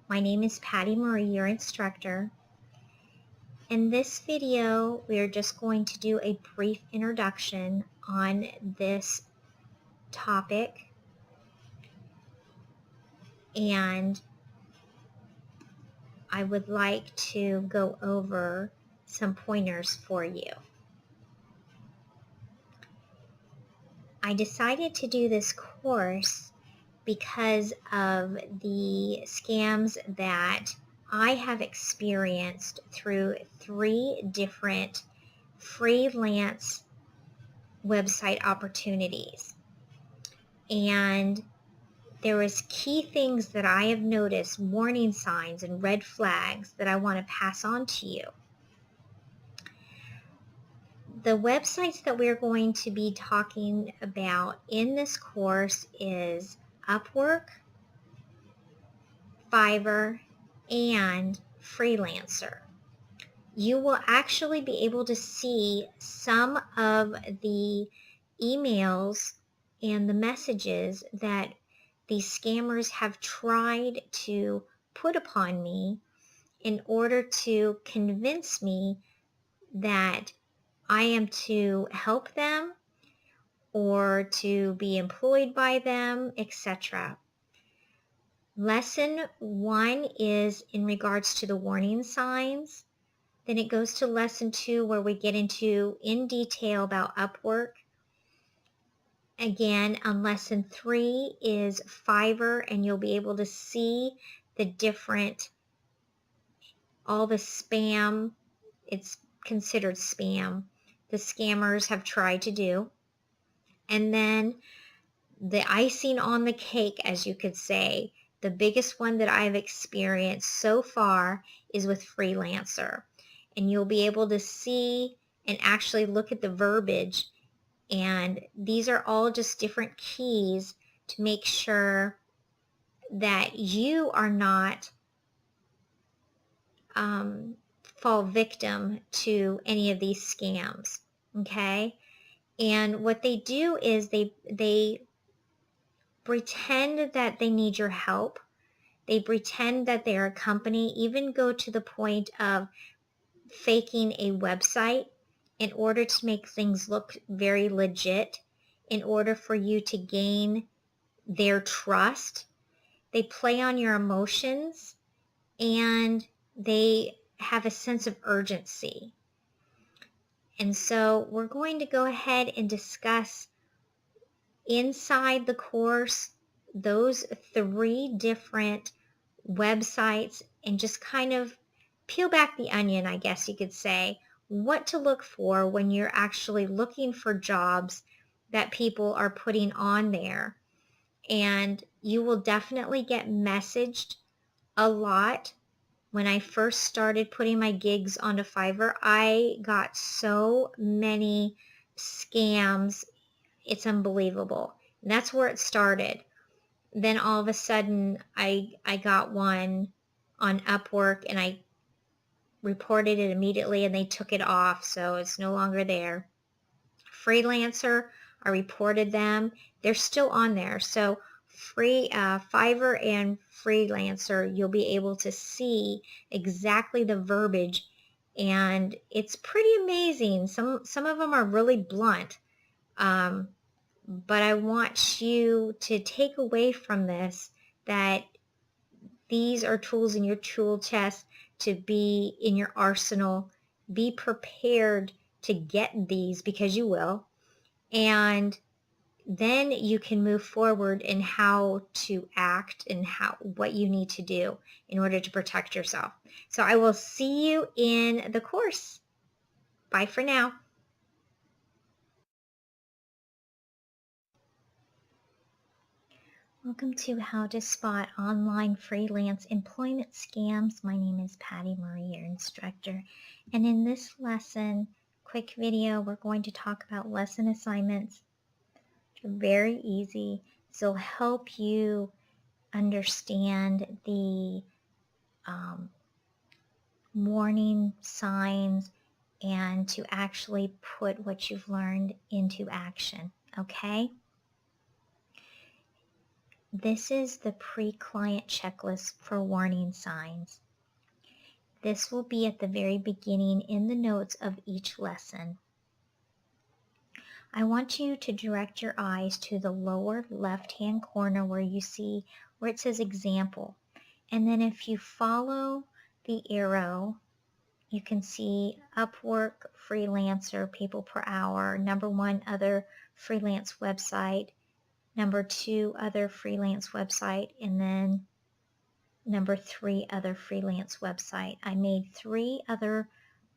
My name is Patty Marie, your instructor. In this video, we are just going to do a brief introduction on this topic, and I would like to go over some pointers for you. I decided to do this course because of the scams that I have experienced through 3 different freelance website opportunities. And there was key things that I have noticed, warning signs and red flags that I want to pass on to you. The websites that we're going to be talking about in this course is Upwork, Fiverr, and Freelancer. You will actually be able to see some of the emails and the messages that these scammers have tried to put upon me in order to convince me that I am to help them or to be employed by them, etc. Lesson 1 is in regards to the warning signs. Then it goes to lesson 2 where we get into in detail about Upwork. Again, on lesson 3 is Fiverr, and you'll be able to see the different, all the spam, it's considered spam, the scammers have tried to do. And then the icing on the cake, as you could say, the biggest one that I've experienced so far is with Freelancer. And you'll be able to see and actually look at the verbiage. And these are all just different keys to make sure that you are not fall victim to any of these scams. Okay? And what they do is they pretend that they need your help. They pretend that they're a company, even go to the point of faking a website in order to make things look very legit, in order for you to gain their trust. They play on your emotions, and they have a sense of urgency. And so we're going to go ahead and discuss inside the course those 3 different websites and just kind of peel back the onion, I guess you could say, what to look for when you're actually looking for jobs that people are putting on there. And you will definitely get messaged a lot. When I first started putting my gigs onto Fiverr, I got so many scams. It's unbelievable. And that's where it started. Then all of a sudden, I got one on Upwork, and I reported it immediately, and they took it off, so it's no longer there. Freelancer, I reported them. They're still on there. So Fiverr and Freelancer, you'll be able to see exactly the verbiage, and it's pretty amazing. Some of them are really blunt, but I want you to take away from this that these are tools in your tool chest to be in your arsenal. Be prepared to get these, because you will, and then you can move forward in how to act and what you need to do in order to protect yourself. So I will see you in the course. Bye for now. Welcome to How to Spot Online Freelance Employment Scams. My name is Patty Marie, your instructor. And in this lesson, quick video, we're going to talk about lesson assignments. They're very easy. So help you understand the warning signs and to actually put what you've learned into action. Okay? This is the pre-client checklist for warning signs. This will be at the very beginning in the notes of each lesson. I want you to direct your eyes to the lower left-hand corner where you see where it says example. And then if you follow the arrow, you can see Upwork, Freelancer, people per hour, number 1 other freelance website, number 2 other freelance website, and then number 3 other freelance website. I made 3 other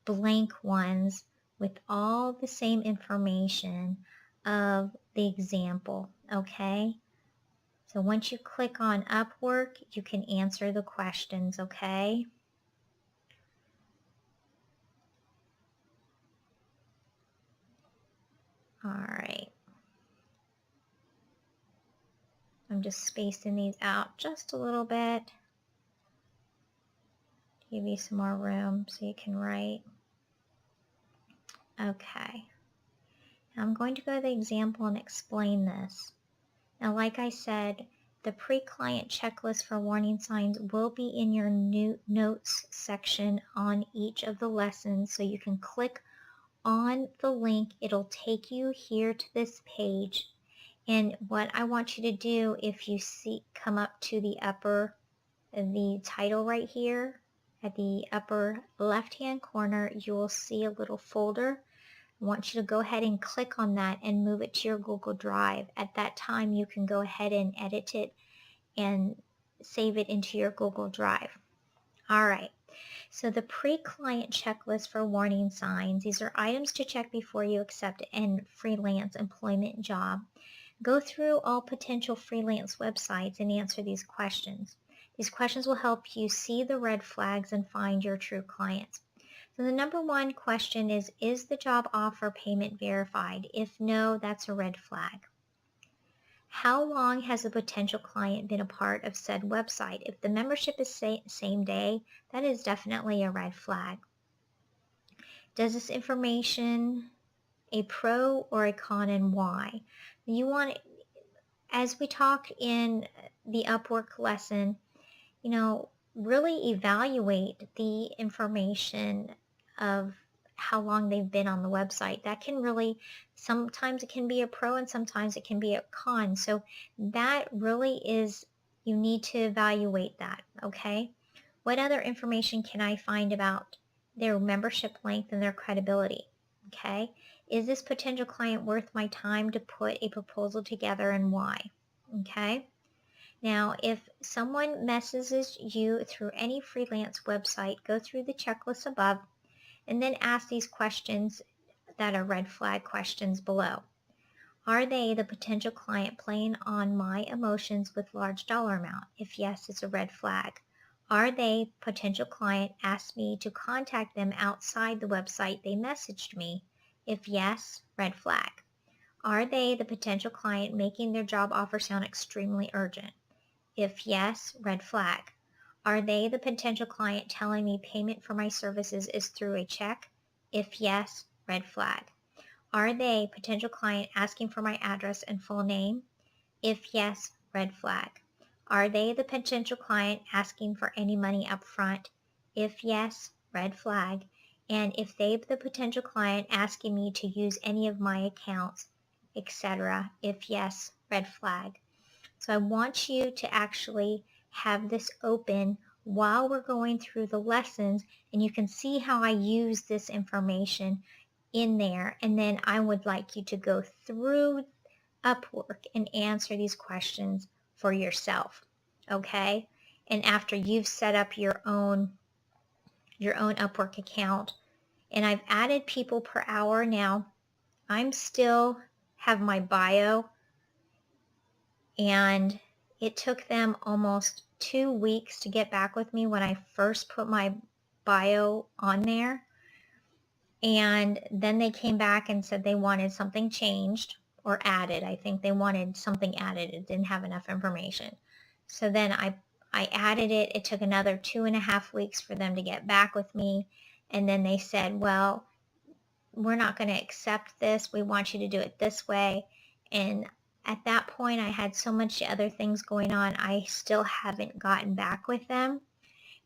blank ones with all the same information of the example, okay? So once you click on Upwork, you can answer the questions, okay? All right. I'm just spacing these out just a little bit. Give you some more room so you can write. Okay. Now I'm going to go to the example and explain this. Now, like I said, the pre-client checklist for warning signs will be in your new notes section on each of the lessons, so you can click on the link. It'll take you here to this page. And what I want you to do, if you come up to the title right here, at the upper left-hand corner, you will see a little folder. I want you to go ahead and click on that and move it to your Google Drive. At that time, you can go ahead and edit it and save it into your Google Drive. All right. So the pre-client checklist for warning signs, these are items to check before you accept a freelance employment job. Go through all potential freelance websites and answer these questions. These questions will help you see the red flags and find your true clients. So the number 1 question is the job offer payment verified? If no, that's a red flag. How long has a potential client been a part of said website? If the membership is same day, that is definitely a red flag. Does this information a pro or a con, and why? You want, as we talk in the Upwork lesson, really evaluate the information of how long they've been on the website. That can really, sometimes it can be a pro and sometimes it can be a con. So that really is, you need to evaluate that, okay? What other information can I find about their membership length and their credibility, okay? Is this potential client worth my time to put a proposal together, and why, okay? Now, if someone messages you through any freelance website, go through the checklist above and then ask these questions that are red flag questions below. Are they the potential client playing on my emotions with large dollar amount? If yes, it's a red flag. Are they potential client asked me to contact them outside the website they messaged me? If yes, red flag. Are they the potential client making their job offer sound extremely urgent? If yes, red flag. Are they the potential client telling me payment for my services is through a check? If yes, red flag. Are they potential client asking for my address and full name? If yes, red flag. Are they the potential client asking for any money up front? If yes, red flag. And if they the potential client asking me to use any of my accounts, etc. If yes, red flag. So I want you to actually have this open while we're going through the lessons, and you can see how I use this information in there. And then I would like you to go through Upwork and answer these questions for yourself, okay? And after you've set up your own Upwork account, and I've added people per hour now, I'm still have my bio, and it took them almost 2 weeks to get back with me when I first put my bio on there. And then they came back and said they wanted something changed or added. I think they wanted something added. It didn't have enough information. So then I added it. It took another 2.5 weeks for them to get back with me. And then they said, well, we're not going to accept this. We want you to do it this way. And at that point, I had so much other things going on, I still haven't gotten back with them.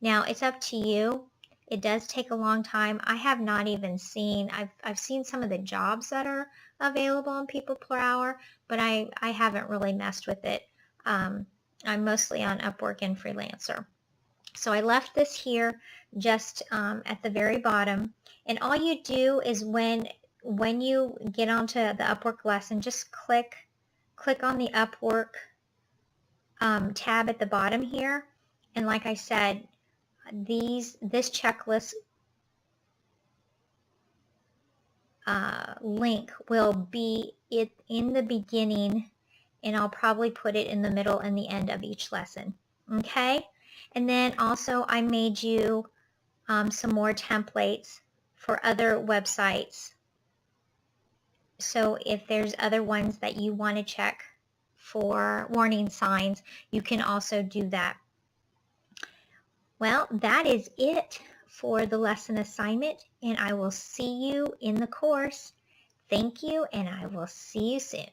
Now, it's up to you. It does take a long time. I have not even seen, I've seen some of the jobs that are available on People Per Hour, but I haven't really messed with it. I'm mostly on Upwork and Freelancer. So I left this here just at the very bottom. And all you do is when you get onto the Upwork lesson, just click on the Upwork tab at the bottom here. And like I said, this checklist link will be in the beginning, and I'll probably put it in the middle and the end of each lesson. Okay? And then also I made you some more templates for other websites. So if there's other ones that you want to check for warning signs, you can also do that. Well, that is it for the lesson assignment, and I will see you in the course. Thank you, and I will see you soon.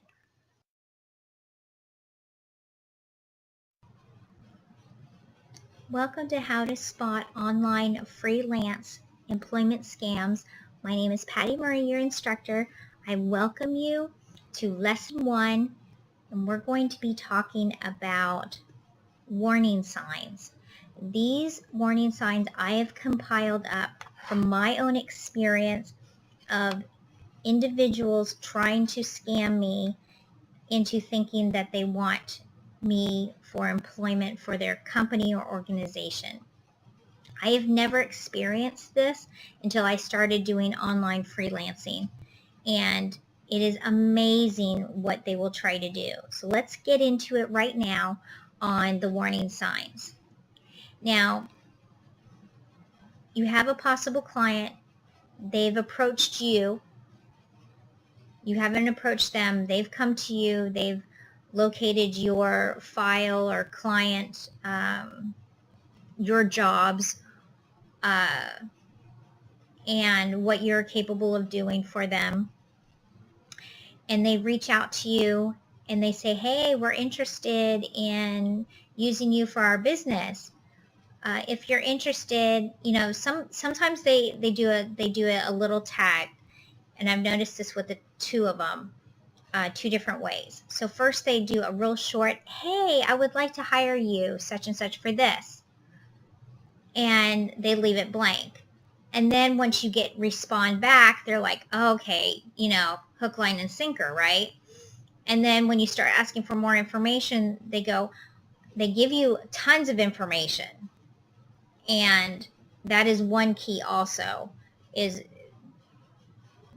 Welcome to How to Spot Online Freelance Employment Scams. My name is Patty Murray, your instructor. I welcome you to Lesson 1, and we're going to be talking about warning signs. These warning signs I have compiled up from my own experience of individuals trying to scam me into thinking that they want me for employment for their company or organization. I have never experienced this until I started doing online freelancing, and it is amazing what they will try to do. So let's get into it right now on the warning signs. Now, you have a possible client. They've approached you. You haven't approached them. They've come to you. They've located your file or client, your jobs, and what you're capable of doing for them. And they reach out to you and they say, hey, we're interested in using you for our business. If you're interested, you know, sometimes they do a little tag, and I've noticed this with the two of them, two different ways. So first they do a real short, hey, I would like to hire you such and such for this, and they leave it blank. And then once you respond back, they're like, oh, okay, you know, hook, line, and sinker, right? And then when you start asking for more information, they give you tons of information. And that is one key also, is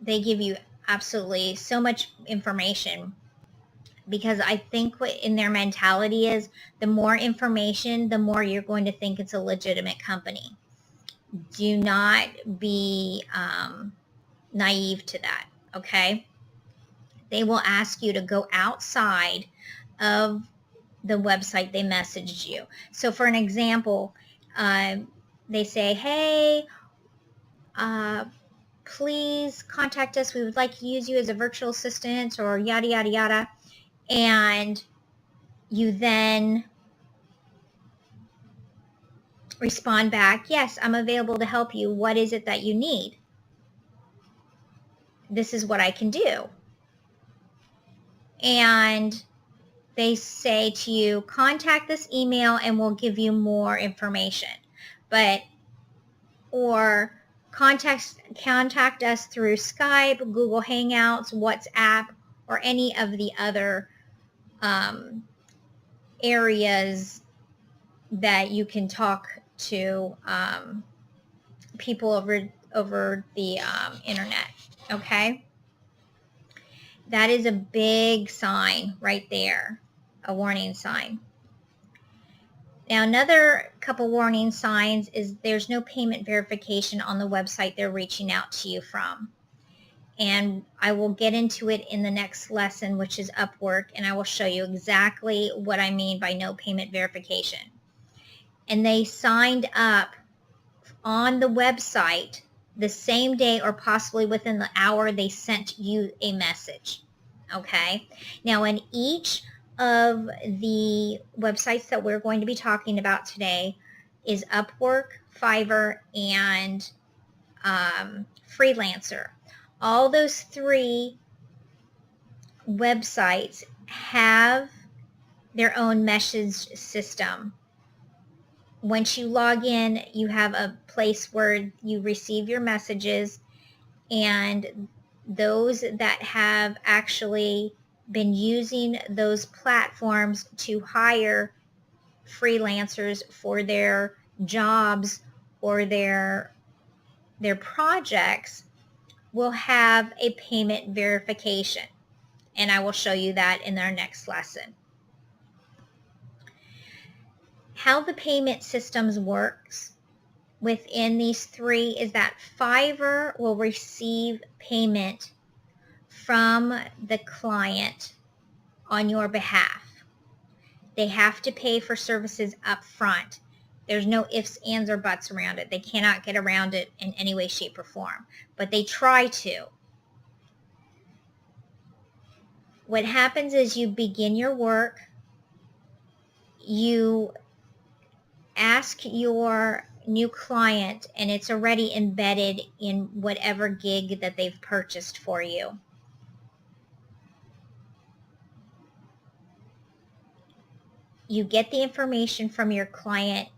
they give you absolutely so much information, because I think what in their mentality is the more information, the more you're going to think it's a legitimate company. Do not be naive to that, okay? They will ask you to go outside of the website they messaged you. So for an example, they say, hey, please contact us. We would like to use you as a virtual assistant, or yada, yada, yada. And you then respond back, yes, I'm available to help you. What is it that you need? This is what I can do. And they say to you, contact this email and we'll give you more information. Or contact us through Skype, Google Hangouts, WhatsApp, or any of the other areas that you can talk to people over the internet. Okay? That is a big sign right there, a warning sign. Now, another couple warning signs is there's no payment verification on the website they're reaching out to you from. And I will get into it in the next lesson, which is Upwork, and I will show you exactly what I mean by no payment verification. And they signed up on the website the same day or possibly within the hour they sent you a message. Okay. Now, in each of the websites that we're going to be talking about today is Upwork, Fiverr, and Freelancer. All those three websites have their own message system. Once you log in, you have a place where you receive your messages, and those that have actually been using those platforms to hire freelancers for their jobs or their projects will have a payment verification. And I will show you that in our next lesson. How the payment systems works within these three is that Fiverr will receive payment from the client on your behalf. They have to pay for services up front. There's no ifs, ands, or buts around it. They cannot get around it in any way, shape, or form, but they try to. What happens is you begin your work, you ask your new client, and it's already embedded in whatever gig that they've purchased for you. You get the information from your client.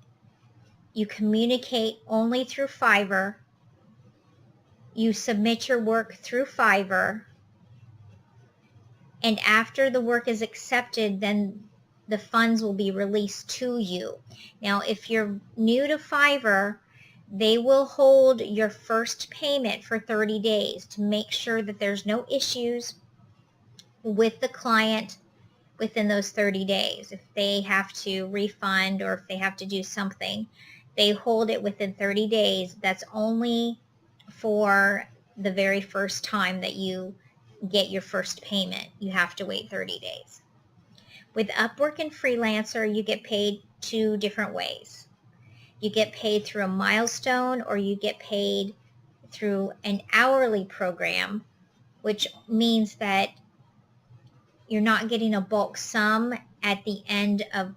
You communicate only through Fiverr. You submit your work through Fiverr. And after the work is accepted, then the funds will be released to you. Now, if you're new to Fiverr, they will hold your first payment for 30 days to make sure that there's no issues with the client within those 30 days. If they have to refund or if they have to do something, they hold it within 30 days. That's only for the very first time that you get your first payment. You have to wait 30 days. With Upwork and Freelancer, you get paid two different ways. You get paid through a milestone, or you get paid through an hourly program, which means that you're not getting a bulk sum at the end of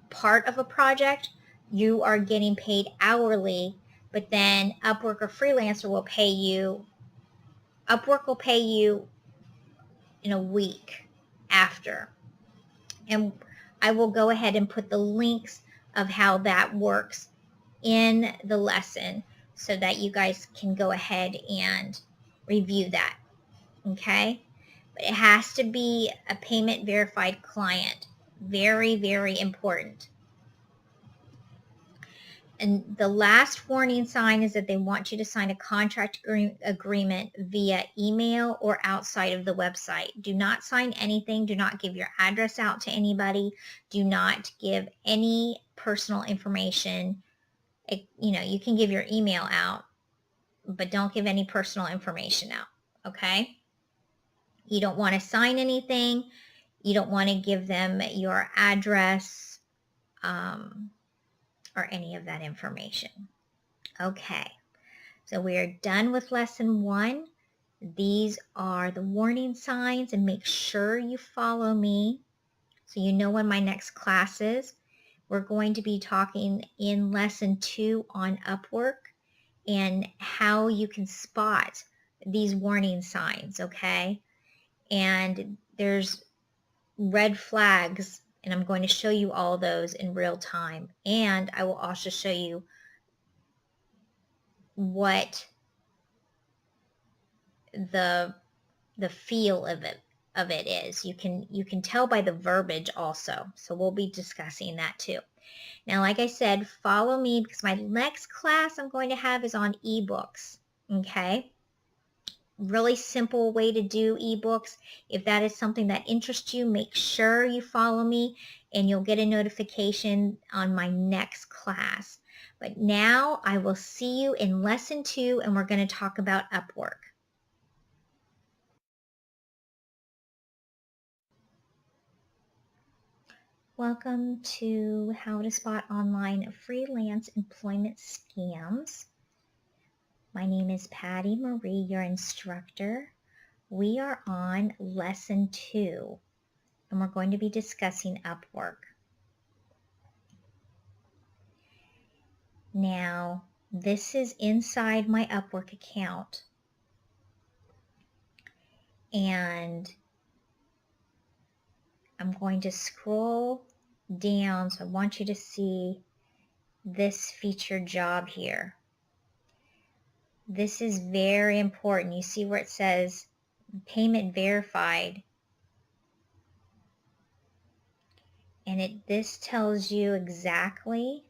part of a project. You are getting paid hourly, but then Upwork or Freelancer will pay you. Upwork will pay you in a week after. And I will go ahead and put the links of how that works in the lesson so that you guys can go ahead and review that. Okay? But it has to be a payment verified client. Very, very important. And the last warning sign is that they want you to sign a contract agreement via email or outside of the website. Do not sign anything. Do not give your address out to anybody. Do not give any personal information. You can give your email out, but don't give any personal information out, okay? You don't want to sign anything. You don't want to give them your address, or any of that information. Okay, so we are done with lesson 1. These are the warning signs, and make sure you follow me so you know when my next class is. We're going to be talking in lesson 2 on Upwork and how you can spot these warning signs, okay? And there's red flags, and I'm going to show you all those in real time. And I will also show you what the feel of it is. You can tell by the verbiage also. So we'll be discussing that too. Now, like I said, follow me because my next class I'm going to have is on ebooks. Okay? Really simple way to do ebooks. If that is something that interests you, make sure you follow me and you'll get a notification on my next class. But now I will see you in lesson 2, and we're going to talk about Upwork. Welcome to How to Spot Online Freelance Employment Scams. My name is Patty Marie, your instructor. We are on lesson 2, and we're going to be discussing Upwork. Now, this is inside my Upwork account, and I'm going to scroll down, so I want you to see this featured job here. This is very important. You see where it says payment verified, and this tells you exactly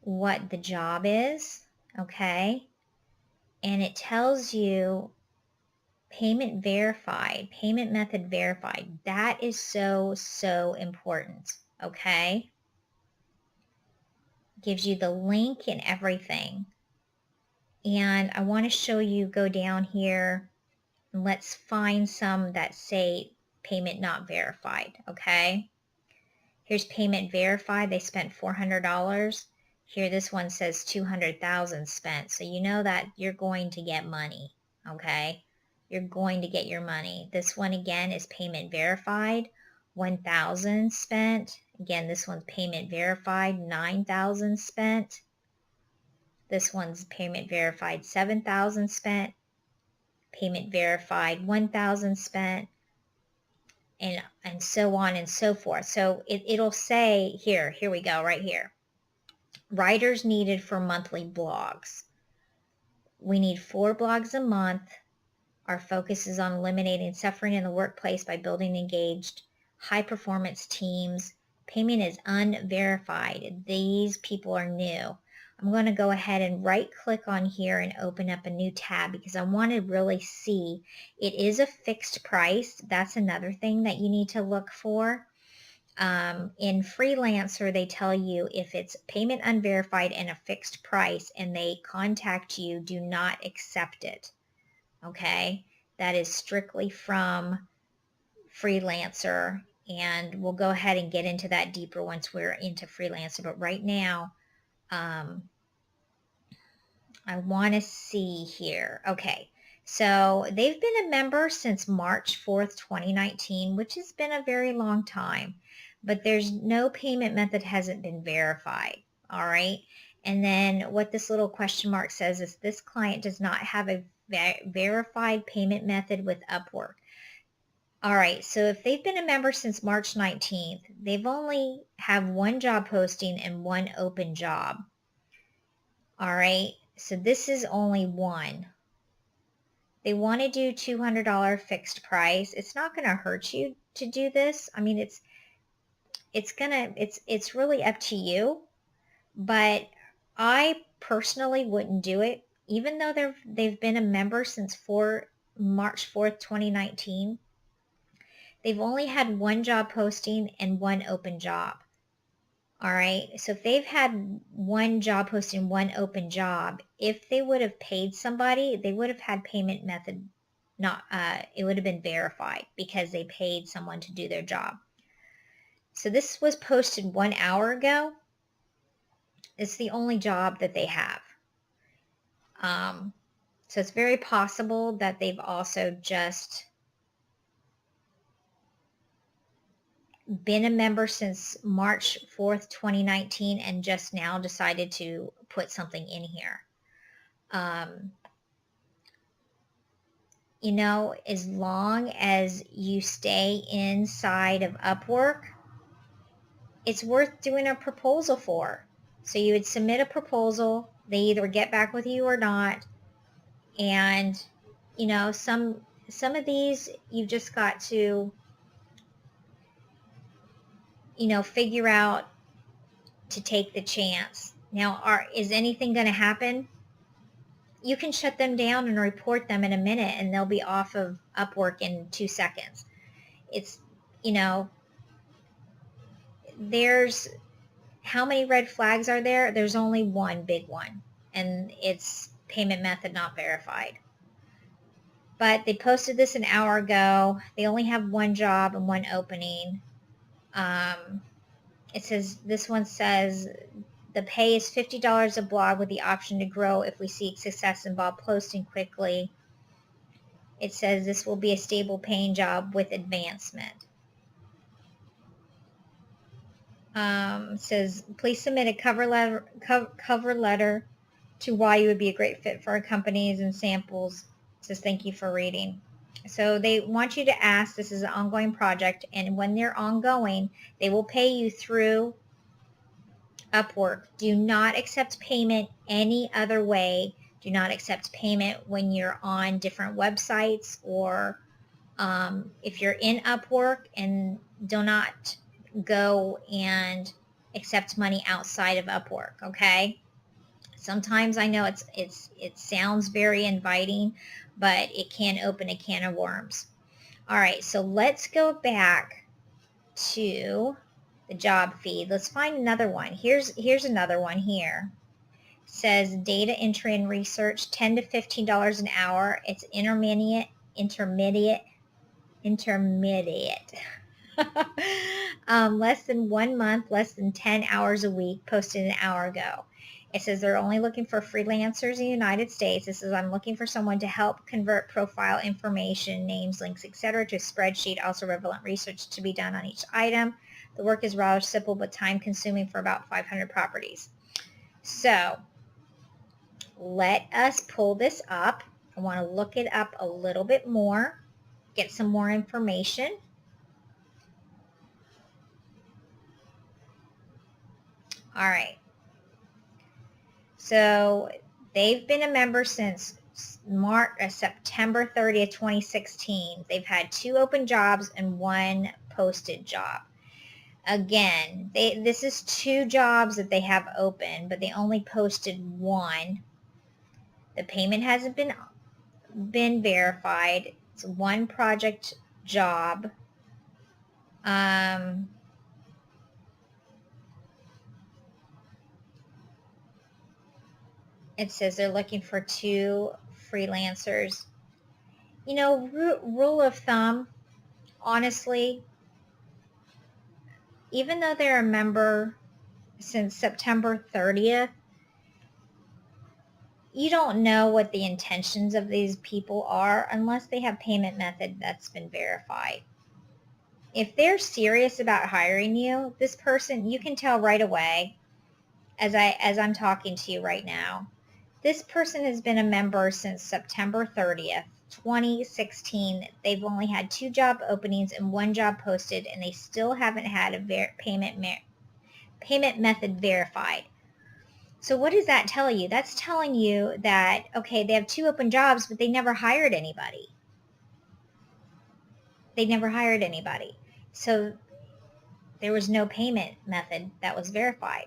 what the job is, okay? And it tells you payment verified, payment method verified. That is so, so important, okay? Gives you the link and everything. And I want to show you, go down here, and let's find some that say payment not verified, okay? Here's payment verified. They spent $400. Here, this one says 200,000 spent. So you know that you're going to get money, okay? You're going to get your money. This one again is payment verified, 1,000 spent. Again, this one's payment verified, 9,000 spent. This one's payment verified, 7,000 spent. Payment verified, 1,000 spent. And so on and so forth. So it'll say here we go, right here. Writers needed for monthly blogs. We need 4 blogs a month. Our focus is on eliminating suffering in the workplace by building engaged, high-performance teams. Payment is unverified. These people are new. I'm going to go ahead and right-click on here and open up a new tab because I want to really see. It is a fixed price. That's another thing that you need to look for. In Freelancer, they tell you if it's payment unverified and a fixed price and they contact you, do not accept it. Okay? That is strictly from Freelancer, and we'll go ahead and get into that deeper once we're into Freelancer. But right now, I want to see here. Okay, so they've been a member since March 4th, 2019, which has been a very long time, but there's no payment method hasn't been verified. All right, and then what this little question mark says is this client does not have a verified payment method with Upwork. All right, so if they've been a member since March 19th, they've only have 1 job posting and 1 open job. All right, so this is only 1. They want to do $200 fixed price. It's not going to hurt you to do this. I mean, it's really up to you, but I personally wouldn't do it, even though they've been a member since March 4th, 2019. They've only had 1 job posting and 1 open job. All right, so if they've had 1 job posting, 1 open job, if they would have paid somebody, they would have had payment method it would have been verified because they paid someone to do their job. So this was posted 1 hour ago. It's the only job that they have. So it's very possible that they've also just been a member since March 4th, 2019 and just now decided to put something in here. You know, as long as you stay inside of Upwork, it's worth doing a proposal for. So you would submit a proposal. They either get back with you or not. And, you know, some of these you've just got to, you know, figure out to take the chance. Now, is anything going to happen? You can shut them down and report them in a minute and they'll be off of Upwork in 2 seconds. It's, you know, there's, how many red flags are there? There's only 1 big one, and it's payment method not verified. But they posted this an hour ago. They only have 1 job and 1 opening. It says, this one says, the pay is $50 a blog with the option to grow if we see success involved posting quickly. It says this will be a stable paying job with advancement. It says, please submit a cover letter to why you would be a great fit for our companies and samples. It says, thank you for reading. So they want you to ask, this is an ongoing project, and when they're ongoing, they will pay you through Upwork. Do not accept payment any other way. Do not accept payment when you're on different websites, or if you're in Upwork, and do not go and accept money outside of Upwork, okay? Sometimes I know it sounds very inviting, but it can open a can of worms. All right, so let's go back to the job feed. Let's find another one. Here's another one here. It says data entry and research, $10 to $15 an hour. It's intermediate. Less than 1 month, less than 10 hours a week, posted an hour ago. It says they're only looking for freelancers in the United States. It says, I'm looking for someone to help convert profile information, names, links, etc. to a spreadsheet, also relevant research to be done on each item. The work is rather simple but time consuming for about 500 properties. So let us pull this up. I want to look it up a little bit more, get some more information. All right. So they've been a member since September 30th, 2016. They've had 2 open jobs and 1 posted job. Again, this is 2 jobs that they have open, but they only posted 1. The payment hasn't been verified. It's 1 project job. It says they're looking for 2 freelancers. You know, rule of thumb, honestly, even though they're a member since September 30th, you don't know what the intentions of these people are unless they have payment method that's been verified. If they're serious about hiring you, this person, you can tell right away as I'm talking to you right now. This person has been a member since September 30th, 2016. They've only had 2 job openings and 1 job posted, and they still haven't had a payment method verified. So what does that tell you? That's telling you that, okay, they have 2 open jobs, but they never hired anybody. They never hired anybody. So there was no payment method that was verified.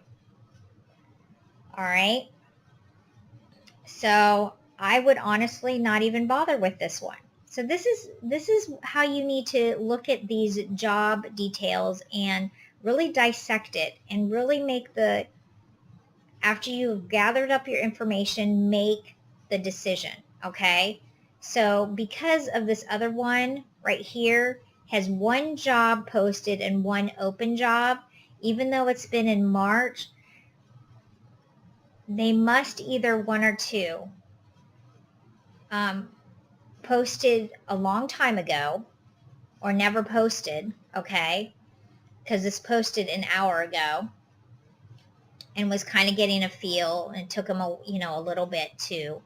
All right. So I would honestly not even bother with this one. So this is how you need to look at these job details and really dissect it and really make after you've gathered up your information, make the decision, okay? So because of this other one right here has 1 job posted and 1 open job, even though it's been in March, they must either 1 or 2 posted a long time ago or never posted, okay? Because this posted an hour ago and was kind of getting a feel, and it took them a little bit to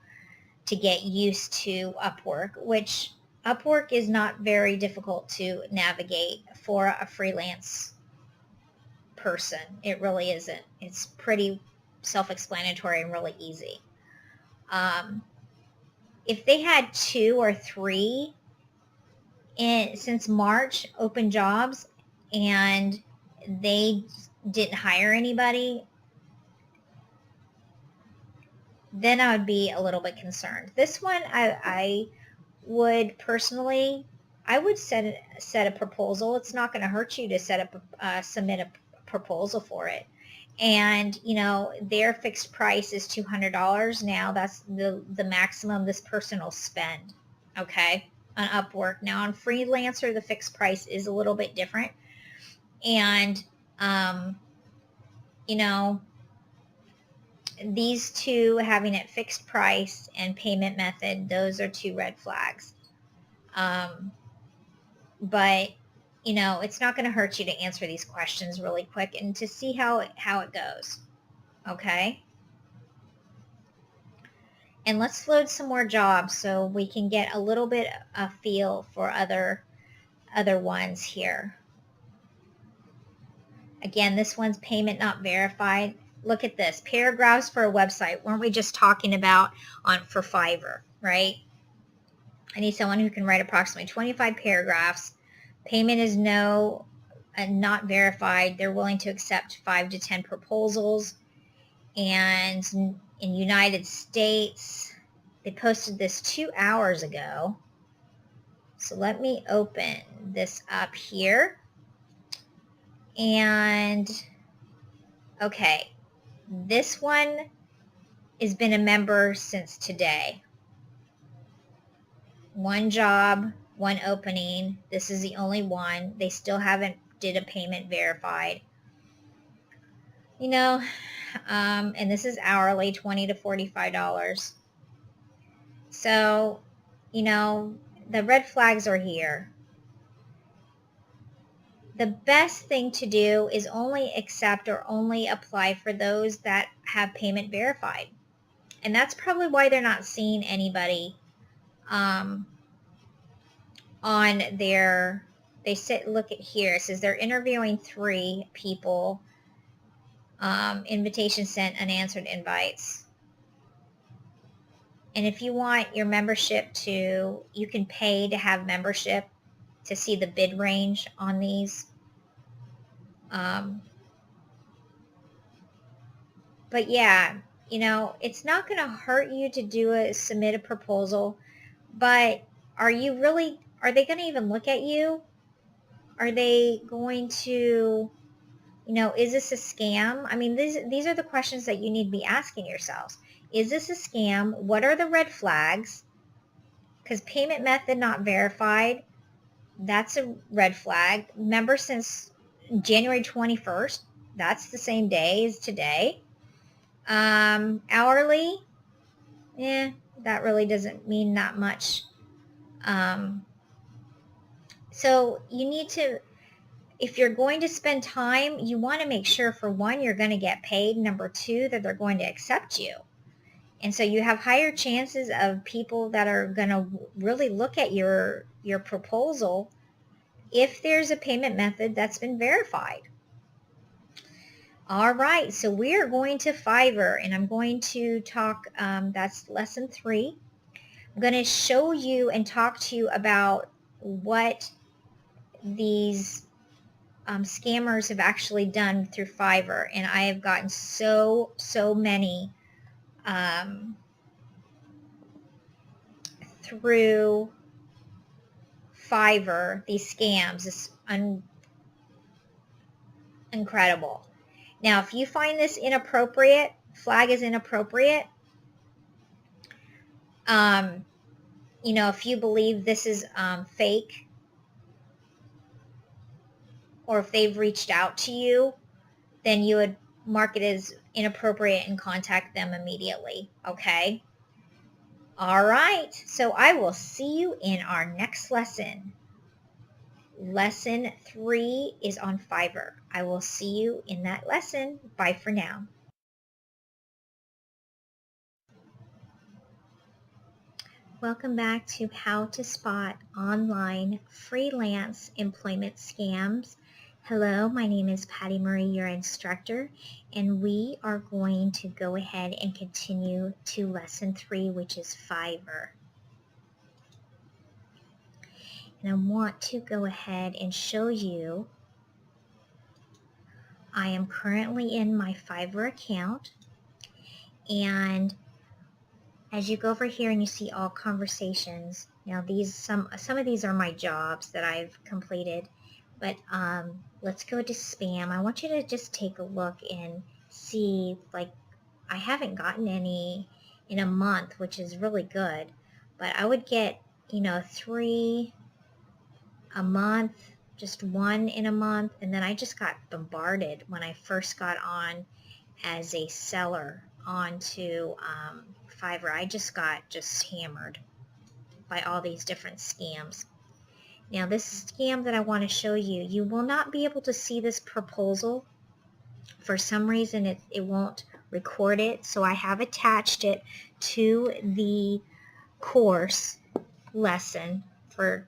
get used to Upwork, which Upwork is not very difficult to navigate for a freelance person. It really isn't. It's pretty self-explanatory and really easy. If they had 2 or 3 since March open jobs and they didn't hire anybody, then I would be a little bit concerned. This one, I would personally, I would set a proposal. It's not going to hurt you to submit a proposal for it. And, their fixed price is $200. Now that's the maximum this person will spend, okay, on Upwork. Now on Freelancer, the fixed price is a little bit different. And, these 2 having it fixed price and payment method, those are 2 red flags. But, you know, it's not going to hurt you to answer these questions really quick and to see how it goes. Okay? And let's load some more jobs so we can get a little bit of feel for other ones here. Again, this one's payment not verified. Look at this. Paragraphs for a website. Weren't we just talking about for Fiverr, right? I need someone who can write approximately 25 paragraphs. Payment is no and not verified. They're willing to accept 5 to 10 proposals. And in United States, they posted this 2 hours ago. So let me open this up here. And okay, this one has been a member since today. One job, one opening. This is the only one. They still haven't did a payment verified. You know, and this is hourly, $20 to $45. So, you know, the red flags are here. The best thing to do is only accept or only apply for those that have payment verified. And that's probably why they're not seeing anybody on their, they say, look at here, it says they're interviewing 3 people, invitation sent, unanswered invites. And if you want your membership to, you can pay to have membership to see the bid range on these. But yeah, you know, it's not going to hurt you to submit a proposal, but are they going to even look at you? Are they going to, you know, is this a scam? I mean, these are the questions that you need to be asking yourselves. Is this a scam? What are the red flags? Because payment method not verified, that's a red flag. Member since January 21st, that's the same day as today. Hourly, that really doesn't mean that much. So you need to, if you're going to spend time, you want to make sure, for one, you're going to get paid. Number 2, that they're going to accept you. And so you have higher chances of people that are going to really look at your proposal if there's a payment method that's been verified. All right, so we are going to Fiverr, and I'm going to talk, that's lesson 3. I'm going to show you and talk to you about what these scammers have actually done through Fiverr. And I have gotten so many through Fiverr, these scams. It's incredible. Now, if you find this inappropriate, flag is inappropriate, you know, if you believe this is fake, or if they've reached out to you, then you would mark it as inappropriate and contact them immediately, okay? All right, so I will see you in our next lesson. Lesson 3 is on Fiverr. I will see you in that lesson. Bye for now. Welcome back to How to Spot Online Freelance Employment Scams. Hello, my name is Patty Marie, your instructor, and we are going to go ahead and continue to lesson 3, which is Fiverr. And I want to go ahead and show you, I am currently in my Fiverr account, and as you go over here and you see all conversations, now these some of these are my jobs that I've completed, but let's go to spam. I want you to just take a look and see, like, I haven't gotten any in a month, which is really good, but I would get, you know, 3 a month, just 1 in a month, and then I just got bombarded when I first got on as a seller onto Fiverr. I just got hammered. by all these different scams. Now this scam that I want to show you, you will not be able to see this proposal. For some reason it won't record it, so I have attached it to the course lesson for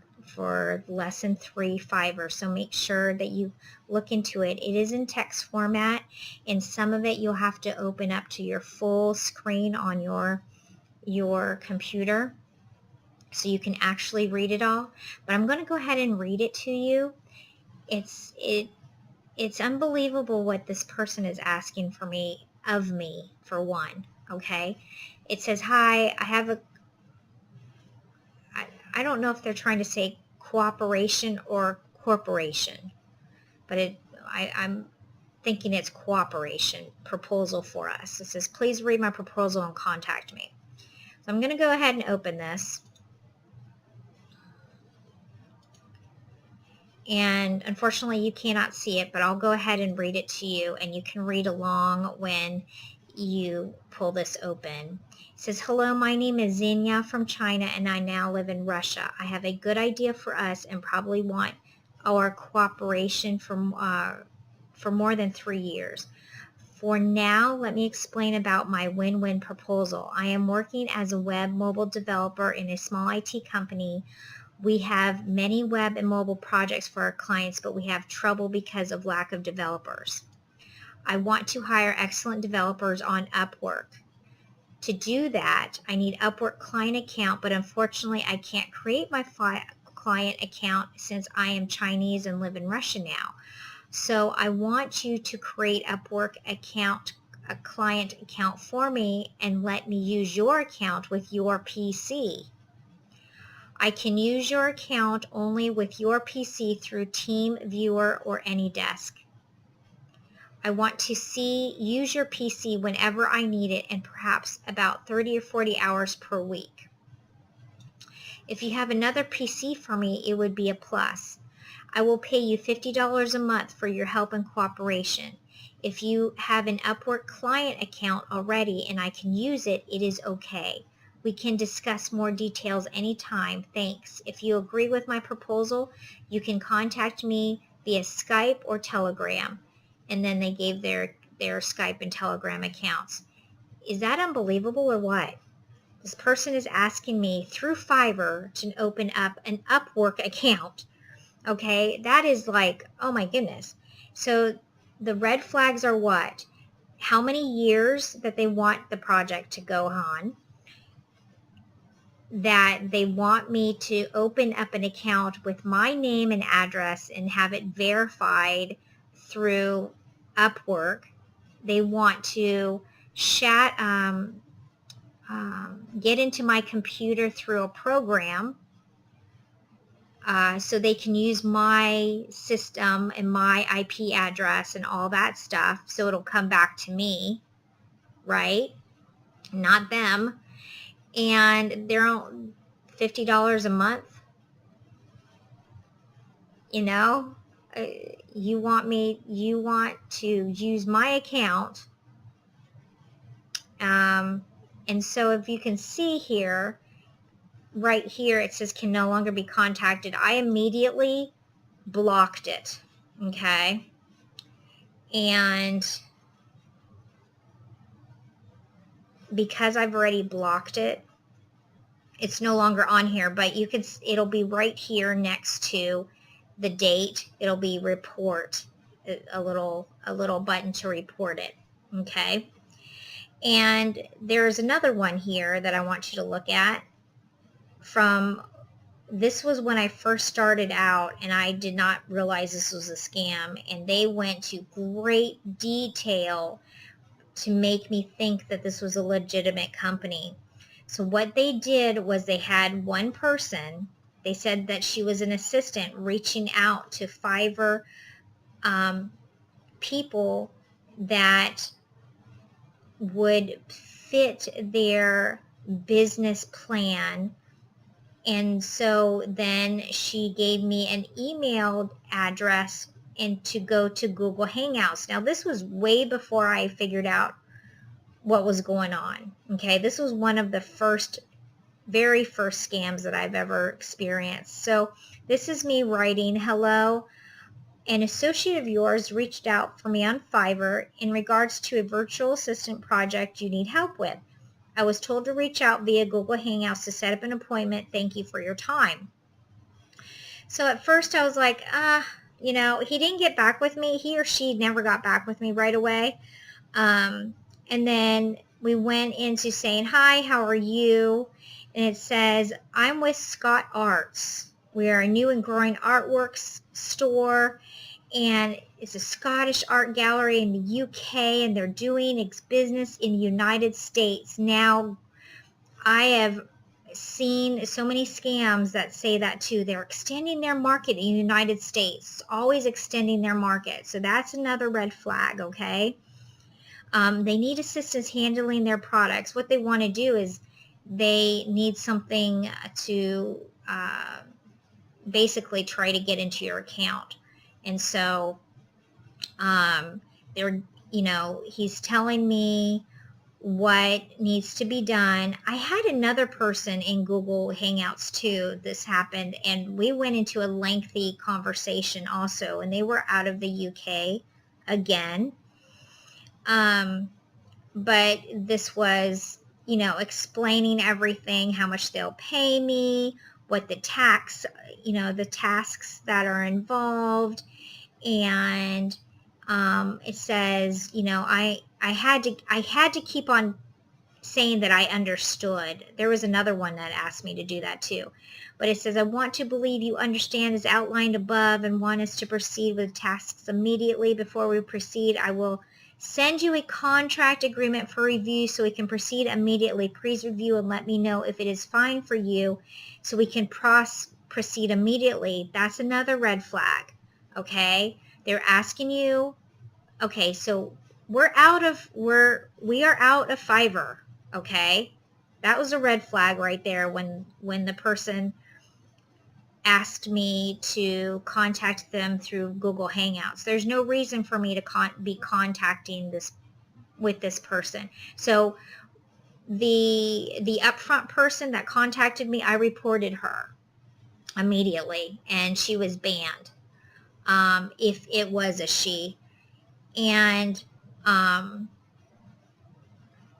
lesson 3 Fiverr. So make sure that you look into it. It is in text format, and some of it you'll have to open up to your full screen on your computer so you can actually read it all. But I'm going to go ahead and read it to you. It's unbelievable what this person is asking of me, for one, okay? It says, hi, I don't know if they're trying to say cooperation or corporation, but I'm thinking it's cooperation proposal for us. It says, please read my proposal and contact me. So I'm going to go ahead and open this. And unfortunately you cannot see it, but I'll go ahead and read it to you, and you can read along when you pull this open. It says, hello, my name is Xenia from China, and I now live in Russia. I have a good idea for us and probably want our cooperation for more than 3 years. For now, let me explain about my win-win proposal. I am working as a web mobile developer in a small IT company. We have many web and mobile projects for our clients, but we have trouble because of lack of developers. I want to hire excellent developers on Upwork. To do that, I need Upwork client account, but unfortunately I can't create my client account since I am Chinese and live in Russia now. So I want you to create Upwork a client account for me and let me use your account with your PC. I can use your account only with your PC through TeamViewer or AnyDesk. I want to use your PC whenever I need it, and perhaps about 30 or 40 hours per week. If you have another PC for me, it would be a plus. I will pay you $50 a month for your help and cooperation. If you have an Upwork client account already and I can use it, it is okay. We can discuss more details anytime. Thanks. If you agree with my proposal, you can contact me via Skype or Telegram. And then they gave their Skype and Telegram accounts. Is that unbelievable or what? This person is asking me through Fiverr to open up an Upwork account. Okay, that is like, oh my goodness. So the red flags are what? How many years that they want the project to go on, that they want me to open up an account with my name and address and have it verified through Upwork. They want to get into my computer through a program so they can use my system and my IP address and all that stuff, so it'll come back to me, right? Not them. And they're on $50 a month. You know, you want to use my account. And so if you can see here, right here, it says can no longer be contacted. I immediately blocked it. Okay. And because I've already blocked it, it's no longer on here, but it'll be right here next to the date. It'll be report, a little button to report it. Okay. And there's another one here that I want you to look at. This was when I first started out, and I did not realize this was a scam, and they went to great detail to make me think that this was a legitimate company. So what they did was they had one person, they said that she was an assistant reaching out to Fiverr people that would fit their business plan. And so then she gave me an email address and to go to Google Hangouts. Now this was way before I figured out what was going on. Okay, this was one of the first very first scams that I've ever experienced. So this is me writing, hello, an associate of yours reached out for me on Fiverr in regards to a virtual assistant project you need help with. I was told to reach out via Google Hangouts to set up an appointment. Thank you for your time. So at first I was like, you know, he didn't get back with me. He or she never got back with me right away. And then we went into saying, hi, how are you? And it says, I'm with Scott Arts. We are a new and growing artworks store, and it's a Scottish art gallery in the UK, and they're doing business in the United States. Now, I have seen so many scams that say that too. They're extending their market in the United States, always extending their market. So that's another red flag, okay? They need assistance handling their products. What they want to do is they need something to basically try to get into your account. And so they're, you know, he's telling me what needs to be done. I had another person in Google Hangouts too. This happened, and we went into a lengthy conversation also, and they were out of the UK again. But this was, you know, explaining everything, how much they'll pay me, what the tax, you know, the tasks that are involved. And it says, you know, I had to keep on saying that I understood. There was another one that asked me to do that too. But it says, I want to believe you understand as outlined above and want us to proceed with tasks immediately. Before we proceed, I will send you a contract agreement for review so we can proceed immediately. Please review and let me know if it is fine for you so we can proceed immediately. That's another red flag, okay? They're asking you, okay, so we are out of Fiverr, okay? That was a red flag right there when the person asked me to contact them through Google Hangouts. There's no reason for me to be contacting this person. So the upfront person that contacted me, I reported her immediately, and she was banned if it was a she. And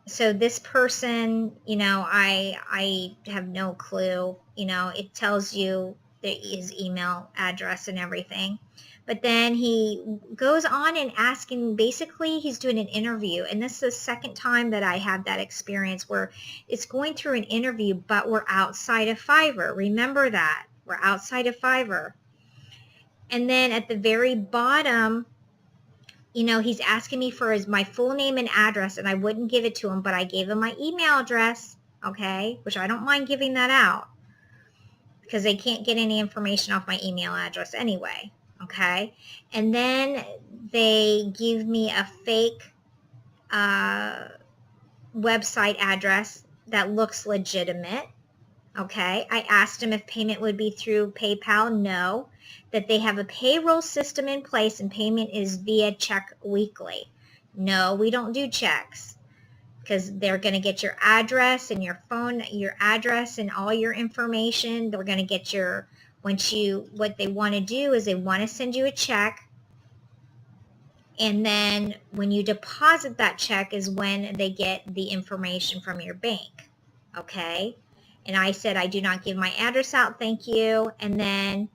so this person, you know, I have no clue. You know, it tells you his email address and everything. But then he goes on and asking, basically he's doing an interview. And this is the second time that I had that experience where it's going through an interview, but we're outside of Fiverr. Remember that. We're outside of Fiverr. And then at the very bottom, you know, he's asking me for my full name and address, and I wouldn't give it to him, but I gave him my email address, okay, which I don't mind giving that out because they can't get any information off my email address anyway, okay? And then they give me a fake website address that looks legitimate, okay? I asked him if payment would be through PayPal. No. That they have a payroll system in place and payment is via check weekly. No, we don't do checks because they're going to get your address and your phone, your address and all your information. They're going to get what they want to do is they want to send you a check. And then when you deposit that check is when they get the information from your bank. Okay. And I said, I do not give my address out. Thank you. And then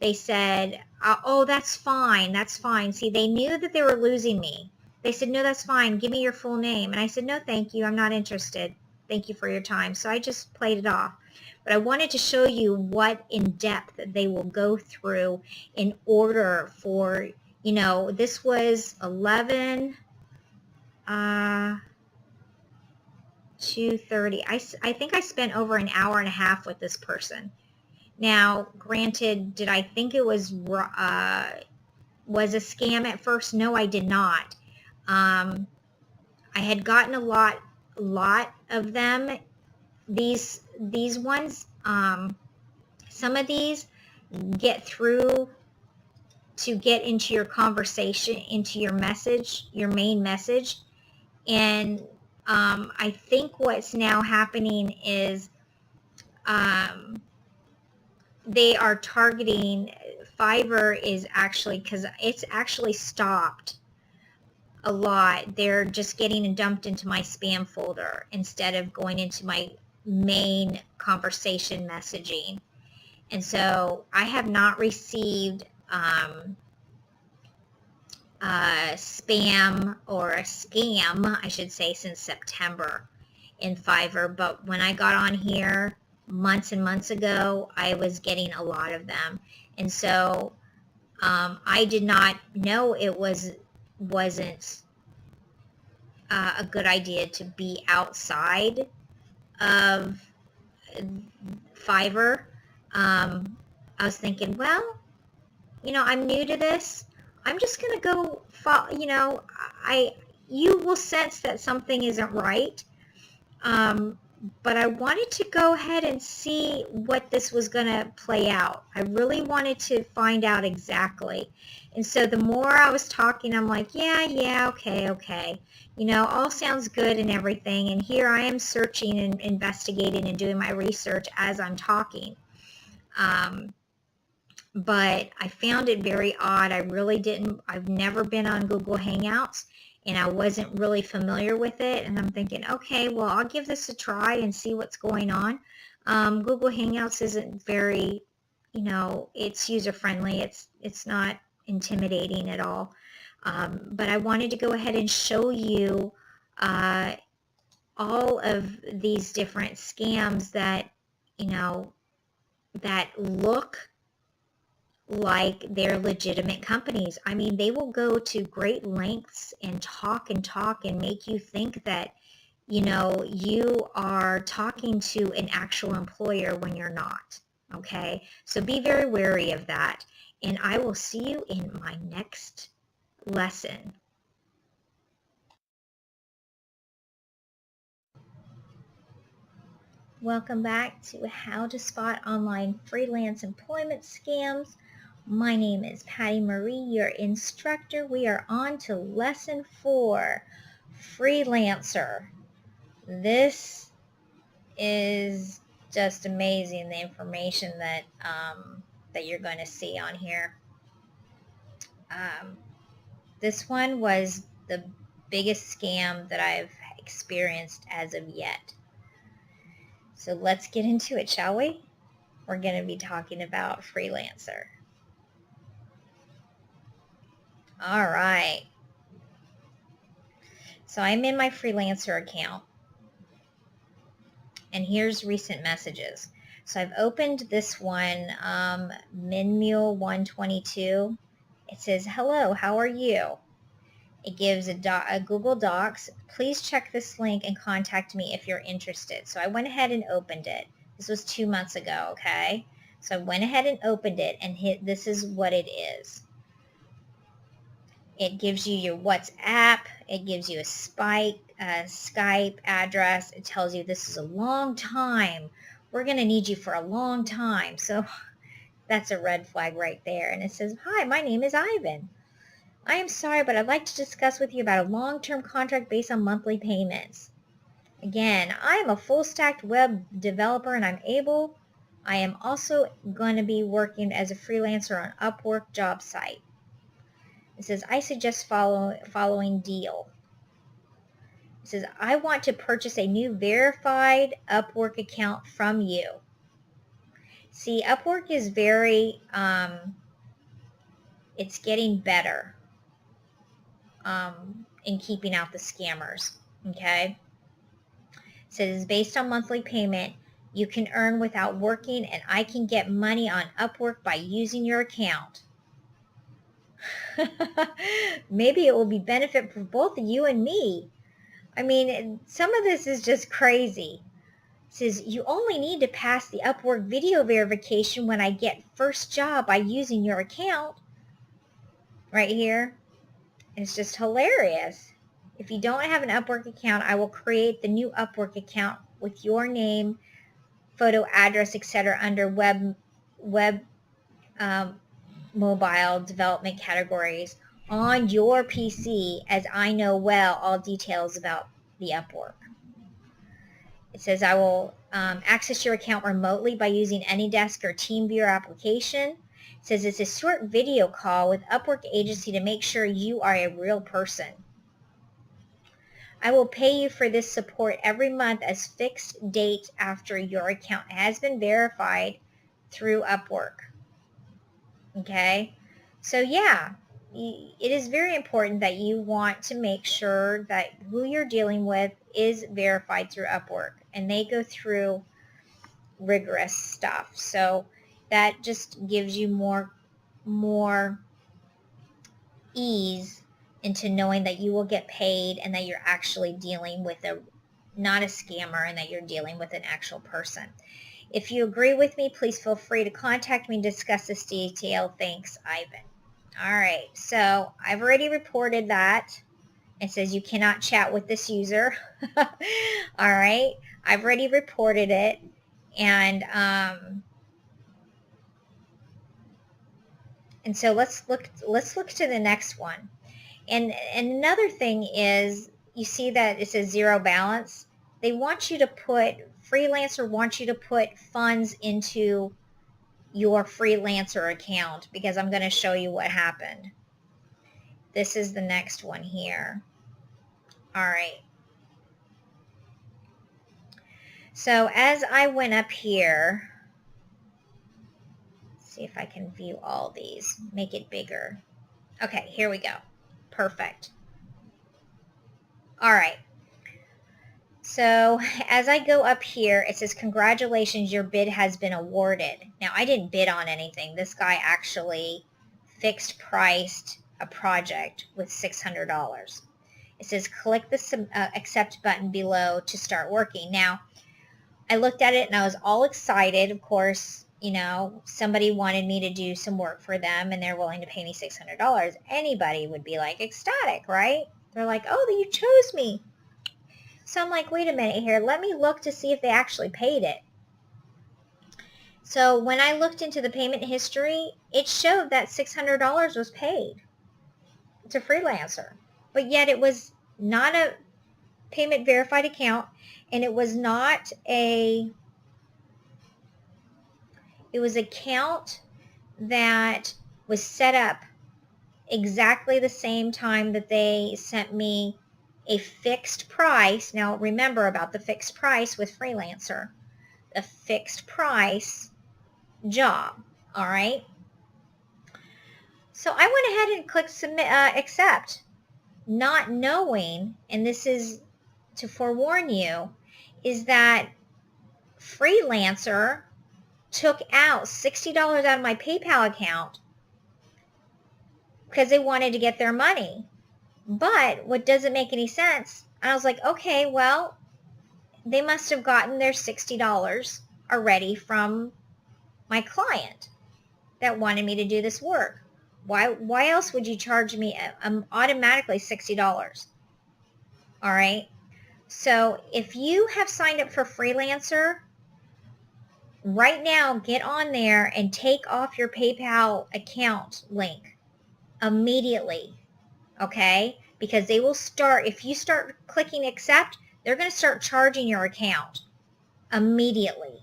they said, oh, that's fine. That's fine. See, they knew that they were losing me. They said, no, that's fine. Give me your full name. And I said, no, thank you. I'm not interested. Thank you for your time. So I just played it off. But I wanted to show you what in depth they will go through in order for, you know, this was 2:30. I think I spent over an hour and a half with this person. Now, granted, did I think it was a scam at first? No, I did not. I had gotten a lot of them. These ones, some of these get through to get into your conversation, into your message, your main message. And I think what's now happening is they are targeting, Fiverr is actually, because it's actually stopped a lot. They're just getting dumped into my spam folder instead of going into my main conversation messaging. And so I have not received spam or a scam, I should say, since September in Fiverr. But when I got on here months and months ago, I was getting a lot of them. And so I did not know it wasn't a good idea to be outside of Fiverr. I was thinking, well, I'm new to this. I'm just going to go, you will sense that something isn't right. But I wanted to go ahead and see what this was going to play out. I really wanted to find out exactly. And so the more I was talking, I'm like, yeah, okay. All sounds good and everything. And here I am searching and investigating and doing my research as I'm talking. But I found it very odd. I've never been on Google Hangouts, and I wasn't really familiar with it. And I'm thinking, okay, well, I'll give this a try and see what's going on. Google Hangouts isn't very, it's user-friendly. It's not intimidating at all. But I wanted to go ahead and show you all of these different scams that, that look like they're legitimate companies. I mean, they will go to great lengths and talk and make you think that, you are talking to an actual employer when you're not. Okay? So be very wary of that. And I will see you in my next lesson. Welcome back to How to Spot Online Freelance Employment Scams. My name is Patty Marie, your instructor. We are on to lesson 4, Freelancer. This is just amazing, the information that that you're going to see on here. This one was the biggest scam that I've experienced as of yet. So let's get into it, shall we? We're going to be talking about Freelancer. All right. So I'm in my Freelancer account. And here's recent messages. So I've opened this one, Minmule 122. It says, hello, how are you? It gives a Google Docs. Please check this link and contact me if you're interested. So I went ahead and opened it. This was 2 months ago, okay? So I went ahead and opened it and this is what it is. It gives you your WhatsApp. It gives you a Skype address. It tells you this is a long time. We're going to need you for a long time. So that's a red flag right there. And it says, hi, my name is Ivan. I am sorry, but I'd like to discuss with you about a long-term contract based on monthly payments. Again, I am a full-stack web developer and I am also going to be working as a freelancer on Upwork job site. It says, I suggest following deal. It says, I want to purchase a new verified Upwork account from you. See, Upwork is very, it's getting better in keeping out the scammers, okay? It says, based on monthly payment, you can earn without working, and I can get money on Upwork by using your account. Maybe it will be benefit for both you and me. I mean, some of this is just crazy. It says, you only need to pass the Upwork video verification when I get first job by using your account. Right here. It's just hilarious. If you don't have an Upwork account, I will create the new Upwork account with your name, photo, address, etc. under web mobile development categories on your PC, as I know well all details about the Upwork. It says I will access your account remotely by using AnyDesk or TeamViewer application. It says it's a short video call with Upwork agency to make sure you are a real person. I will pay you for this support every month as fixed date after your account has been verified through Upwork. Okay, so yeah, it is very important that you want to make sure that who you're dealing with is verified through Upwork, and they go through rigorous stuff. So that just gives you more ease into knowing that you will get paid and that you're actually dealing with not a scammer, and that you're dealing with an actual person. If you agree with me, please feel free to contact me and discuss this detail. Thanks, Ivan. All right, so I've already reported that. It says you cannot chat with this user. All right, I've already reported it. And so let's look to the next one. And another thing is, you see that it says zero balance. They want you to put, Freelancer wants you to put funds into your Freelancer account, because I'm going to show you what happened. This is the next one here. All right. So as I went up here, see if I can view all these, make it bigger. Okay, here we go. Perfect. All right. So as I go up here, it says, congratulations, your bid has been awarded. Now, I didn't bid on anything. This guy actually fixed priced a project with $600. It says, click the accept button below to start working. Now, I looked at it and I was all excited. Of course, you know, somebody wanted me to do some work for them and they're willing to pay me $600. Anybody would be like ecstatic, right? They're like, oh, you chose me. So I'm like, wait a minute here. Let me look to see if they actually paid it. So when I looked into the payment history, it showed that $600 was paid to Freelancer. But yet it was not a payment verified account, and it was not it was an account that was set up exactly the same time that they sent me a fixed price. Now remember about the fixed price with Freelancer, a fixed price job. All right. So I went ahead and clicked submit, accept, not knowing, and this is to forewarn you, is that Freelancer took out $60 out of my PayPal account because they wanted to get their money. But what doesn't make any sense, I was like, okay, well, they must have gotten their $60 already from my client that wanted me to do this work. Why else would you charge me automatically $60? All right. So if you have signed up for Freelancer, right now get on there and take off your PayPal account link immediately. Okay? Because they will start, if you start clicking accept, they're going to start charging your account immediately.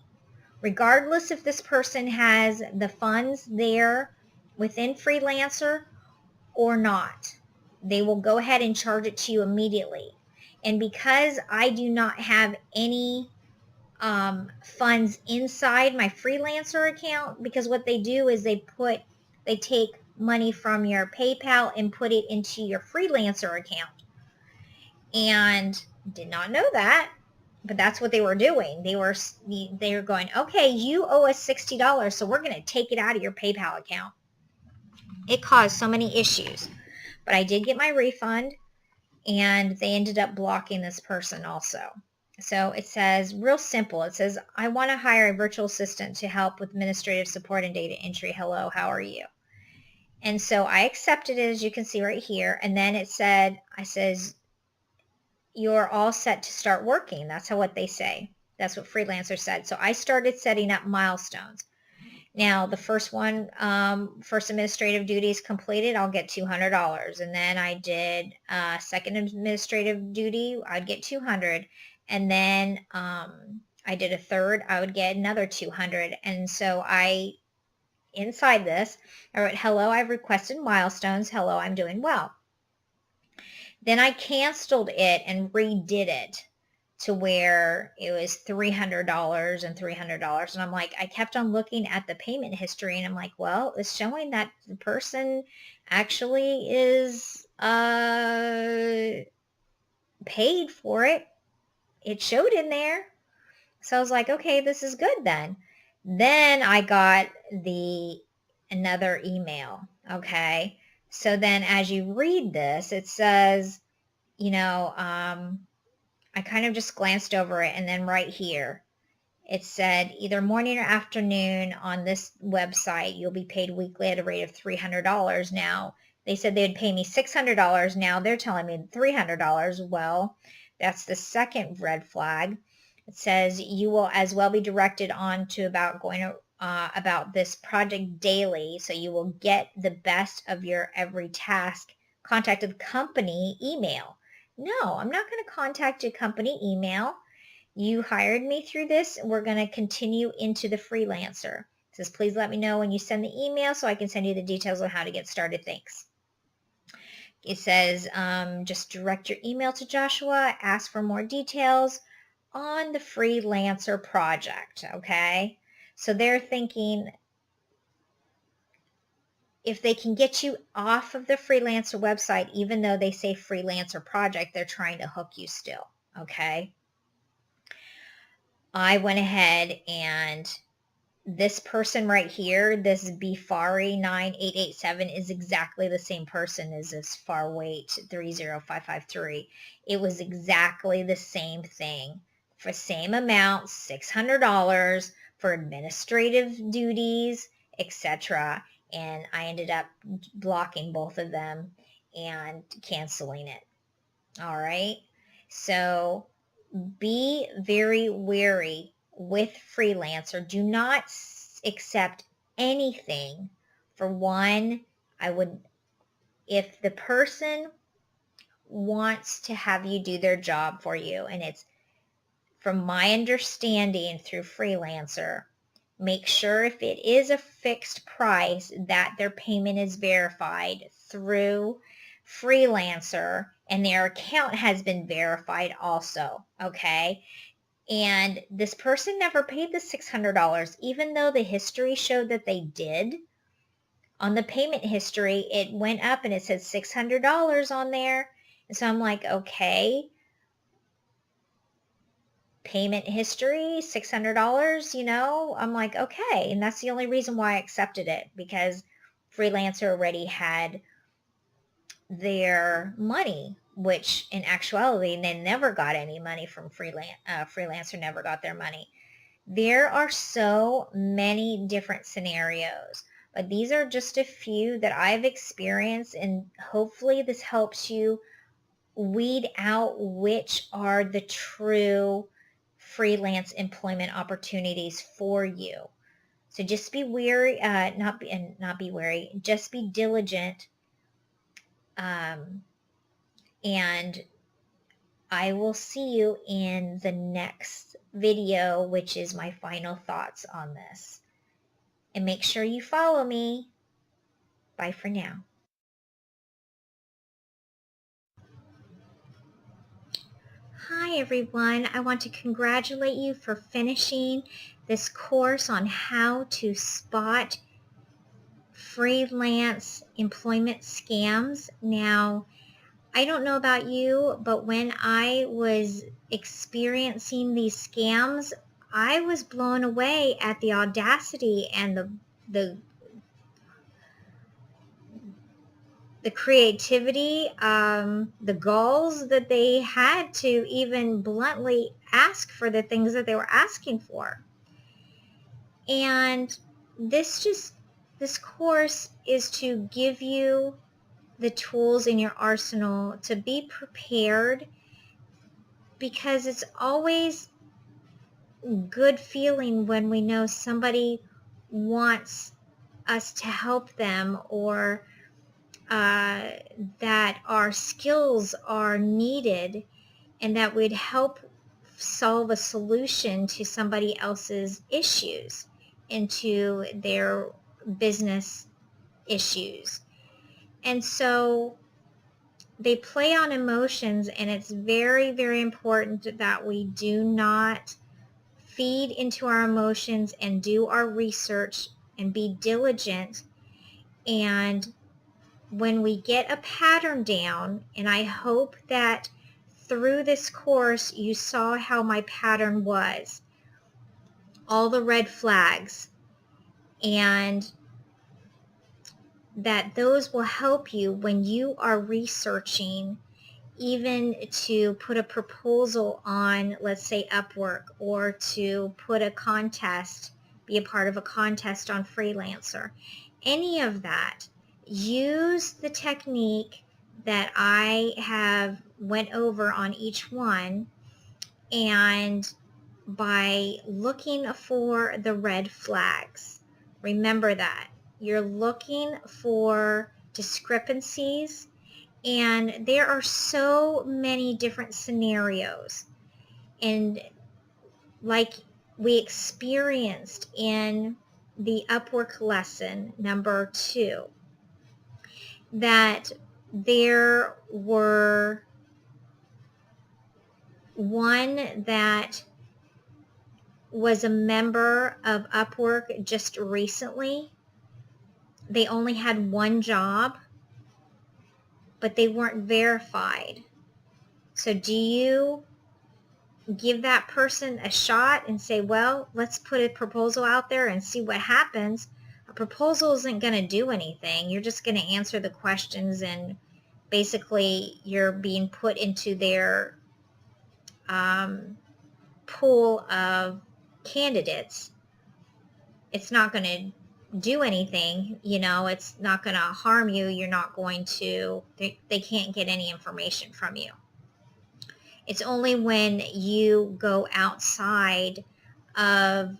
Regardless if this person has the funds there within Freelancer or not, they will go ahead and charge it to you immediately. And because I do not have any funds inside my Freelancer account, because what they do is they take money from your PayPal and put it into your Freelancer account. And did not know that, but that's what they were doing. They were going, okay, you owe us $60, so we're going to take it out of your PayPal account. It caused so many issues. But I did get my refund, and they ended up blocking this person also. So it says, real simple. It says, I want to hire a virtual assistant to help with administrative support and data entry. Hello, how are you? And so I accepted it, as you can see right here. And then it says, you're all set to start working. That's what they say. That's what Freelancer said. So I started setting up milestones. Now, the first one, first administrative duties completed, I'll get $200. And then I did second administrative duty, I'd get $200. and then I did a third, I would get another 200. And so inside this, I wrote, hello, I've requested milestones. Hello, I'm doing well. Then I canceled it and redid it to where it was $300 and $300. And I'm like, I kept on looking at the payment history, and I'm like, well, it's showing that the person actually is paid for it. It showed in there. So I was like, okay, this is good then. Then I got another email. Okay. So then as you read this, it says, I kind of just glanced over it, and then right here, it said either morning or afternoon on this website, you'll be paid weekly at a rate of $300. Now, they said they'd pay me $600. Now they're telling me $300. Well, that's the second red flag. It says you will as well be directed on to about this project daily, so you will get the best of your every task. Contact the company email. No, I'm not going to contact a company email. You hired me through this, and we're going to continue into the freelancer. It says, please let me know when you send the email so I can send you the details on how to get started. Thanks. It says, just direct your email to Joshua, ask for more details on the freelancer project. Okay. So they're thinking if they can get you off of the freelancer website, even though they say freelancer project, they're trying to hook you still. Okay. I went ahead, and this person right here, this Bifari 9887, is exactly the same person as this Farwait 30553. It was exactly the same thing for same amount, $600 for administrative duties, etc. And I ended up blocking both of them and canceling it. All right. So be very wary with freelancer. Do not accept anything. For one, if the person wants to have you do their job for you, and it's from my understanding through freelancer, make sure if it is a fixed price that their payment is verified through freelancer and their account has been verified also. Okay. And this person never paid the $600, even though the history showed that they did. On the payment history, it went up and it said $600 on there. And so I'm like, okay, payment history, $600, I'm like, okay. And that's the only reason why I accepted it, because freelancer already had their money, which in actuality, they never got any money from freelancer, never got their money. There are so many different scenarios, but these are just a few that I've experienced, and hopefully this helps you weed out which are the true freelance employment opportunities for you. So just be wary, not be wary, just be diligent. And I will see you in the next video, which is my final thoughts on this. And make sure you follow me. Bye for now. Hi everyone. I want to congratulate you for finishing this course on how to spot freelance employment scams. Now, I don't know about you, but when I was experiencing these scams, I was blown away at the audacity and the creativity, the galls that they had to even bluntly ask for the things that they were asking for. And this course is to give you the tools in your arsenal to be prepared, because it's always good feeling when we know somebody wants us to help them, or that our skills are needed, and that we'd help solve a solution to somebody else's issues and to their business issues. And so they play on emotions, and it's very, very important that we do not feed into our emotions and do our research and be diligent. And when we get a pattern down, and I hope that through this course you saw how my pattern was, all the red flags, and that those will help you when you are researching, even to put a proposal on, let's say, Upwork, or to put a contest, be a part of a contest on Freelancer. Any of that, use the technique that I have went over on each one, and by looking for the red flags. Remember that. You're looking for discrepancies, and there are so many different scenarios. And like we experienced in the Upwork lesson number 2, that there were one that was a member of Upwork just recently. They only had one job, but they weren't verified. So do you give that person a shot and say, well, let's put a proposal out there and see what happens? A proposal isn't going to do anything. You're just going to answer the questions, and basically you're being put into their pool of candidates. It's not going to do anything, it's not going to harm you. You're not going to, they can't get any information from you. It's only when you go outside of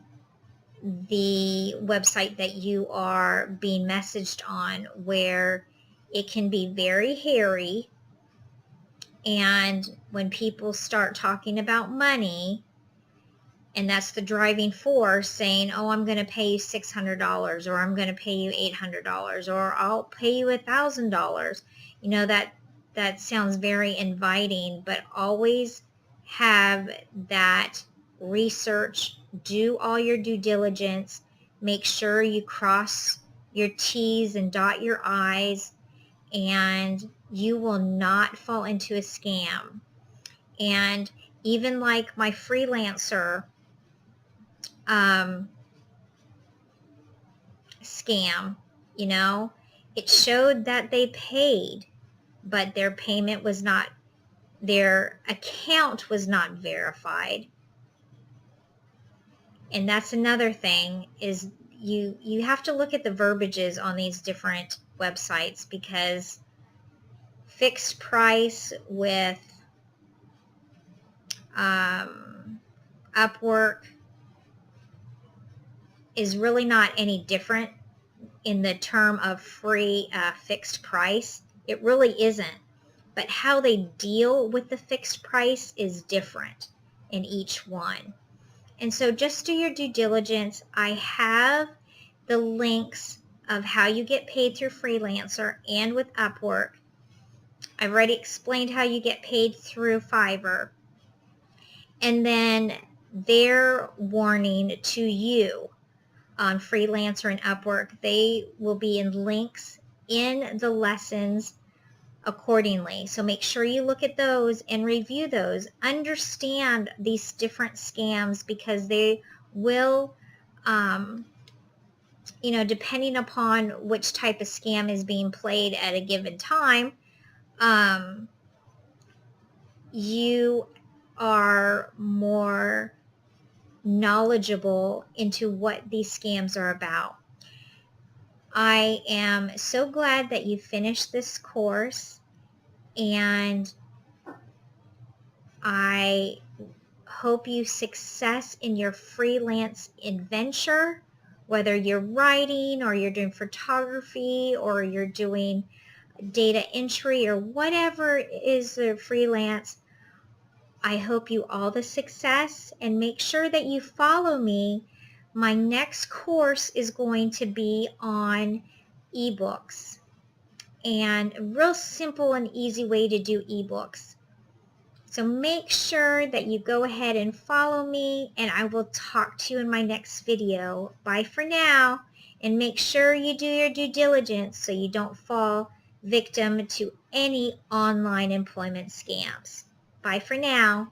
the website that you are being messaged on where it can be very hairy. And when people start talking about money, and that's the driving force, saying, oh, I'm going to pay you $600, or I'm going to pay you $800, or I'll pay you $1,000. That sounds very inviting, but always have that research, do all your due diligence, make sure you cross your T's and dot your I's, and you will not fall into a scam. And even like my freelancer scam, it showed that they paid, but their payment was not, their account was not verified. And that's another thing, is you have to look at the verbiages on these different websites, because fixed price with Upwork is really not any different in the term of free fixed price. It really isn't. But how they deal with the fixed price is different in each one. And so just do your due diligence. I have the links of how you get paid through Freelancer and with Upwork. I've already explained how you get paid through Fiverr. And then their warning to you on Freelancer and Upwork, they will be in links in the lessons accordingly. So make sure you look at those and review those. Understand these different scams, because they will, depending upon which type of scam is being played at a given time, you are more knowledgeable into what these scams are about. I am so glad that you finished this course, and I hope you success in your freelance adventure, whether you're writing or you're doing photography or you're doing data entry or whatever is the freelance. I hope you all the success, and make sure that you follow me. My next course is going to be on ebooks, and a real simple and easy way to do ebooks. So make sure that you go ahead and follow me, and I will talk to you in my next video. Bye for now, and make sure you do your due diligence so you don't fall victim to any online employment scams. Bye for now.